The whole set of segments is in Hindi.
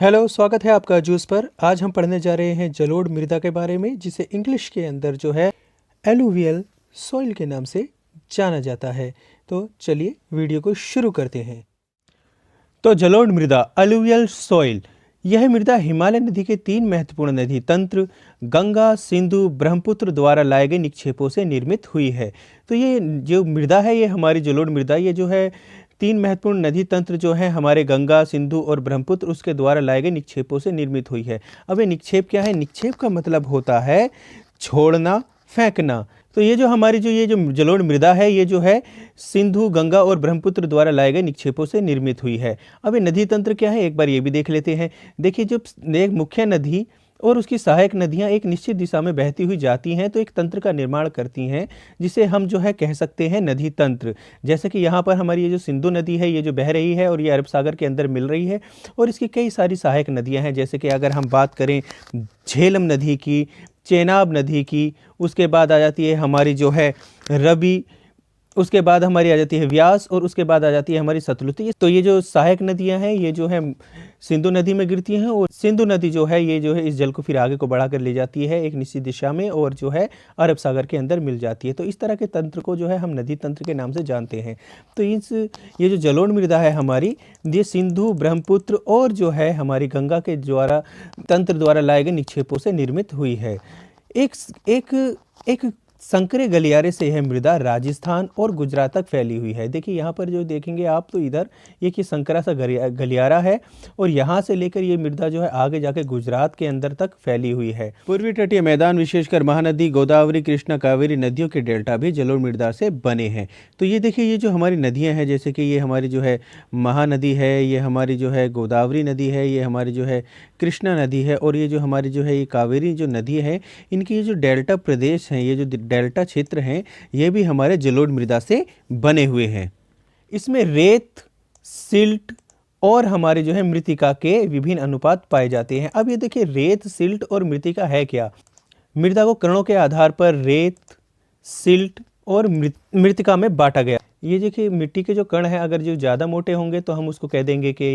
हेलो, स्वागत है आपका जूस पर। आज हम पढ़ने जा रहे हैं जलोढ़ मृदा के बारे में, जिसे इंग्लिश के अंदर जो है एलुवियल सॉइल के नाम से जाना जाता है। तो चलिए वीडियो को शुरू करते हैं। तो जलोढ़ मृदा एलुवियल सॉइल, यह मृदा हिमालय नदी के 3 महत्वपूर्ण नदी तंत्र गंगा, सिंधु, ब्रह्मपुत्र द्वारा लाए गए निक्षेपों से निर्मित हुई है। तो ये जो मृदा है, ये हमारी जलोढ़ मृदा, ये जो है 3 महत्वपूर्ण नदी तंत्र जो है हमारे गंगा, सिंधु और ब्रह्मपुत्र, उसके द्वारा लाए गए निक्षेपों से निर्मित हुई है। अब ये निक्षेप क्या है? निक्षेप का मतलब होता है छोड़ना, फेंकना। तो ये जो हमारी ये जो जलोढ़ मृदा है, ये जो है सिंधु, गंगा और ब्रह्मपुत्र द्वारा लाए गए निक्षेपों से निर्मित हुई है। अब ये नदी तंत्र क्या है, एक बार ये भी देख लेते हैं। देखिए, जब एक मुख्य नदी और उसकी सहायक नदियां एक निश्चित दिशा में बहती हुई जाती हैं तो एक तंत्र का निर्माण करती हैं, जिसे हम जो है कह सकते हैं नदी तंत्र। जैसे कि यहाँ पर हमारी ये जो सिंधु नदी है, ये जो बह रही है और ये अरब सागर के अंदर मिल रही है, और इसकी कई सारी सहायक नदियाँ हैं। जैसे कि अगर हम बात करें झेलम नदी की, चेनाब नदी की, उसके बाद आ जाती है हमारी जो है रवि, उसके बाद हमारी आ जाती है व्यास, और उसके बाद आ जाती है हमारी सतलुज। तो ये जो सहायक नदियां हैं, ये जो है सिंधु नदी में गिरती हैं, और सिंधु नदी जो है ये जो है इस जल को फिर आगे को बढ़ाकर ले जाती है एक निश्चित दिशा में, और जो है अरब सागर के अंदर मिल जाती है। तो इस तरह के तंत्र को जो है हम नदी तंत्र के नाम से जानते हैं। तो ये जो जलोढ़ मृदा है हमारी, ये सिंधु, ब्रह्मपुत्र और जो है हमारी गंगा के द्वारा तंत्र द्वारा लाए गए निक्षेपों से निर्मित हुई है। एक एक एक संकरे गलियारे से यह मृदा राजस्थान और गुजरात तक फैली हुई है। देखिए यहाँ पर जो देखेंगे आप, तो इधर एक ही संकरा सा गलियारा है, और यहाँ से लेकर ये मृदा जो है आगे जाके गुजरात के अंदर तक फैली हुई है। पूर्वी तटीय मैदान, विशेषकर महानदी, गोदावरी, कृष्णा, कावेरी नदियों के डेल्टा भी जलोढ़ मृदा से बने हैं। तो ये देखिए, ये जो हमारी नदियाँ हैं, जैसे कि ये हमारी जो है महानदी है, ये हमारी जो है गोदावरी नदी है, ये हमारी जो है कृष्णा नदी है, और ये जो हमारी जो है ये कावेरी जो नदी है, इनकी ये जो डेल्टा प्रदेश हैं, ये जो डेल्टा क्षेत्र हैं, ये भी हमारे जलोढ़ मृदा से बने हुए हैं। इसमें रेत, सिल्ट और हमारे जो है मृतिका के विभिन्न अनुपात पाए जाते हैं। अब ये देखिए, रेत, सिल्ट और मृतिका है क्या? मृदा को कणों के आधार पर रेत, सिल्ट और मृतिका में बांटा गया। ये देखिए, मिट्टी के जो कण हैं, अगर जो ज़्यादा मोटे होंगे तो हम उसको कह देंगे कि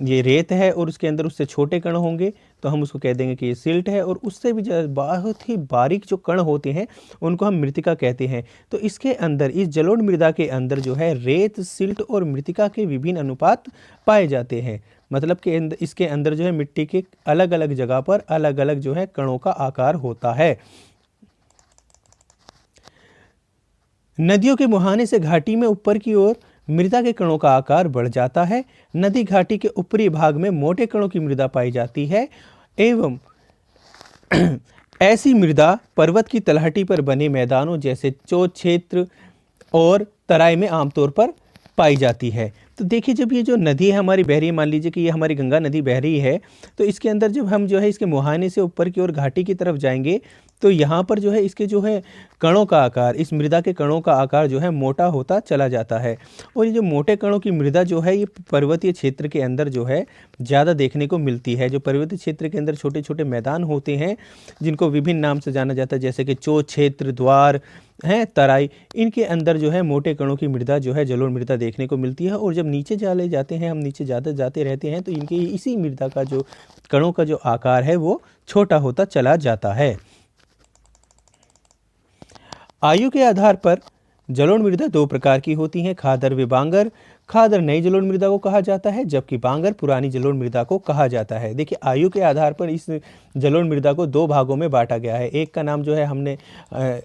ये रेत है, और उसके अंदर उससे छोटे कण होंगे तो हम उसको कह देंगे कि ये सिल्ट है, और उससे भी बहुत ही बारीक जो कण होते हैं उनको हम मृतिका कहते हैं। तो इसके अंदर, इस जलोढ़ मृदा के अंदर जो है रेत, सिल्ट और मृतिका के विभिन्न अनुपात पाए जाते हैं। मतलब कि इसके अंदर जो है मिट्टी के अलग अलग जगह पर अलग अलग जो है कणों का आकार होता है। नदियों के मुहाने से घाटी में ऊपर की ओर मृदा के कणों का आकार बढ़ जाता है। नदी घाटी के ऊपरी भाग में मोटे कणों की मृदा पाई जाती है, एवं ऐसी मृदा पर्वत की तलहटी पर बने मैदानों जैसे चोत क्षेत्र और तराई में आमतौर पर पाई जाती है। तो देखिए, जब ये जो नदी है हमारी बह रही है, मान लीजिए कि ये हमारी गंगा नदी बह रही है, तो इसके अंदर जब हम जो है इसके मुहाने से ऊपर की ओर घाटी की तरफ जाएंगे तो यहाँ पर जो है इसके जो है कणों का आकार, इस मृदा के कणों का आकार जो है मोटा होता चला जाता है। और ये जो मोटे कणों की मृदा जो है, ये पर्वतीय क्षेत्र के अंदर जो है ज़्यादा देखने को मिलती है। जो पर्वतीय क्षेत्र के अंदर छोटे छोटे मैदान होते हैं, जिनको विभिन्न नाम से जाना जाता है, जैसे कि चोत क्षेत्र, द्वार हैं, तराई, इनके अंदर जो है मोटे कणों की मृदा जो है जलोढ़ मृदा देखने को मिलती है। और जब नीचे चले जाते हैं, हम नीचे ज़्यादा जाते रहते हैं, तो इनके इसी मृदा का जो कणों का जो आकार है वो छोटा होता चला जाता है। आयु के आधार पर जलोढ़ मृदा 2 प्रकार की होती हैं, खादर व बांगर। खादर नई जलोढ़ मृदा को कहा जाता है, जबकि बांगर पुरानी जलोढ़ मृदा को कहा जाता है। देखिए, आयु के आधार पर इस जलोढ़ मृदा को 2 भागों में बांटा गया है। एक का नाम जो है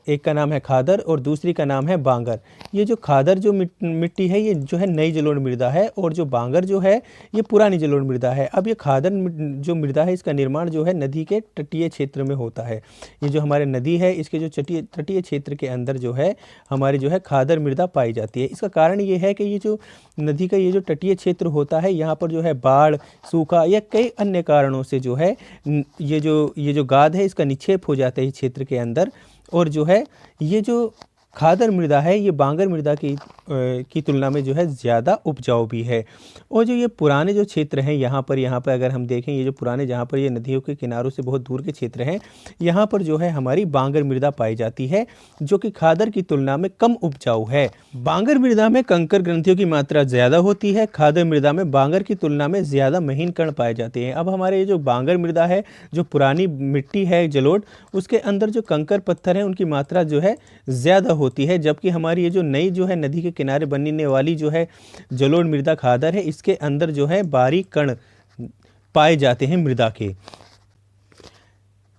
एक का नाम है खादर और दूसरी का नाम है बांगर। ये जो खादर जो मिट्टी है, ये जो है नई जलोढ़ मृदा है, और जो बांगर जो है ये पुरानी जलोढ़ मृदा है। अब ये खादर जो मृदा है, इसका निर्माण जो है नदी के तटीय क्षेत्र में होता है। ये जो हमारे नदी है, इसके जो तटीय क्षेत्र के अंदर जो है हमारी जो है खादर मृदा पाई जाती है। इसका कारण ये है कि ये जो नदी का ये जो तटीय क्षेत्र होता है, यहाँ पर जो है बाढ़, सूखा या कई अन्य कारणों से जो है ये जो गाद है, इसका निक्षेप हो जाता है इस क्षेत्र के अंदर, और जो है ये जो खादर मृदा है ये बांगर मृदा की तुलना में जो है ज़्यादा उपजाऊ भी है। और जो ये पुराने जो क्षेत्र हैं यहाँ पर अगर हम देखें, ये जो पुराने जहाँ पर ये नदियों के किनारों से बहुत दूर के क्षेत्र हैं, यहाँ पर जो है हमारी बांगर मृदा पाई जाती है, जो कि खादर की तुलना में कम उपजाऊ है। बांगर मृदा में कंकर ग्रंथियों की मात्रा ज़्यादा होती है, खादर मृदा में बांगर की तुलना में ज़्यादा महीन कण पाए जाते हैं। अब हमारे ये जो बांगर मृदा है, जो पुरानी मिट्टी है जलोढ़, उसके अंदर जो कंकर पत्थर हैं उनकी मात्रा जो है ज़्यादा होती है, जबकि हमारी ये जो नई जो है नदी के किनारे बनने वाली जो है जलोढ़ मृदा खादर है, इसके अंदर जो है बारीक कण पाए जाते हैं मृदा के।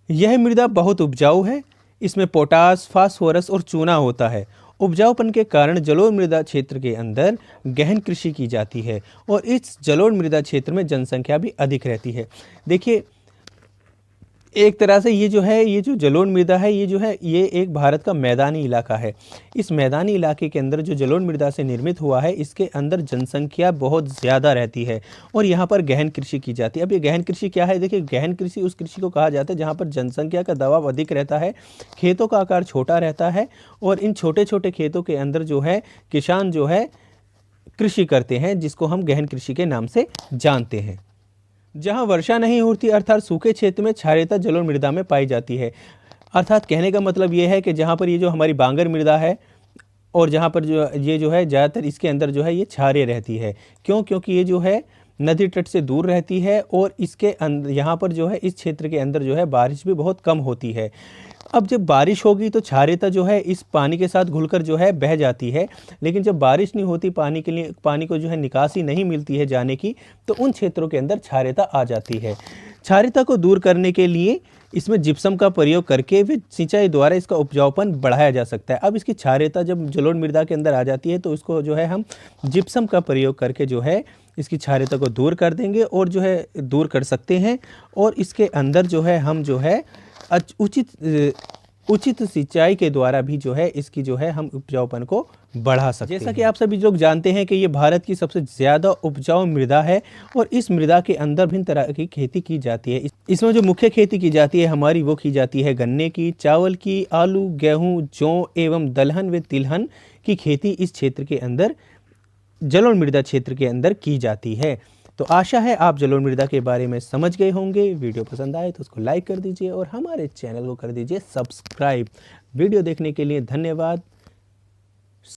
यह मृदा बहुत उपजाऊ है, इसमें पोटास, फास्फोरस और चूना होता है। उपजाऊपन के कारण जलोढ़ मृदा क्षेत्र के अंदर गहन कृषि की जाती है और इस जलोढ़ मृदा क्षेत्र में जनसंख्या भी अधिक रहती है। देखिए, एक तरह से ये जो जलोढ़ मृदा है ये एक भारत का मैदानी इलाका है। इस मैदानी इलाके के अंदर जो जलोढ़ मृदा से निर्मित हुआ है, इसके अंदर जनसंख्या बहुत ज़्यादा रहती है और यहाँ पर गहन कृषि की जाती है। अब ये गहन कृषि क्या है? देखिए, गहन कृषि उस कृषि को कहा जाता है जहाँ पर जनसंख्या का दबाव अधिक रहता है, खेतों का आकार छोटा रहता है और इन छोटे छोटे खेतों के अंदर जो है किसान जो है कृषि करते हैं, जिसको हम गहन कृषि के नाम से जानते हैं। जहाँ वर्षा नहीं होती अर्थात सूखे क्षेत्र में क्षारीयता जलोढ़ मृदा में पाई जाती है। अर्थात कहने का मतलब ये है कि जहाँ पर ये जो हमारी बांगर मृदा है और जहाँ पर जो है ज़्यादातर इसके अंदर जो है ये क्षारीय रहती है। क्यों? क्योंकि ये जो है नदी तट से दूर रहती है और इसके अंदर यहाँ पर जो है इस क्षेत्र के अंदर जो है बारिश भी बहुत कम होती है। अब जब बारिश होगी तो क्षारीयता जो है इस पानी के साथ घुलकर जो है बह जाती है, लेकिन जब बारिश नहीं होती, पानी को जो है निकासी नहीं मिलती है जाने की, तो उन क्षेत्रों के अंदर क्षारीयता आ जाती है। क्षारीयता को दूर करने के लिए इसमें जिप्सम का प्रयोग करके भी सिंचाई द्वारा इसका उपजाऊपन बढ़ाया जा सकता है। अब इसकी क्षारीयता जब जलोढ़ मृदा के अंदर आ जाती है तो इसको जो है हम जिप्सम का प्रयोग करके जो है इसकी क्षारीयता को दूर कर देंगे और जो है दूर कर सकते हैं और इसके अंदर जो है हम जो है उचित सिंचाई के द्वारा भी जो है इसकी जो है हम उपजाऊपन को बढ़ा सकते हैं। जैसा कि आप सभी लोग जानते हैं कि ये भारत की सबसे ज़्यादा उपजाऊ मृदा है और इस मृदा के अंदर भिन्न तरह की खेती की जाती है। इसमें जो मुख्य खेती की जाती है हमारी, वो की जाती है गन्ने की, चावल की, आलू, गेहूँ, जौ एवं दलहन व तिलहन की खेती इस क्षेत्र के अंदर जलोढ़ मृदा क्षेत्र के अंदर की जाती है। तो आशा है आप जलोढ़ मृदा के बारे में समझ गए होंगे। वीडियो पसंद आए तो उसको लाइक कर दीजिए और हमारे चैनल को कर दीजिए सब्सक्राइब। वीडियो देखने के लिए धन्यवाद।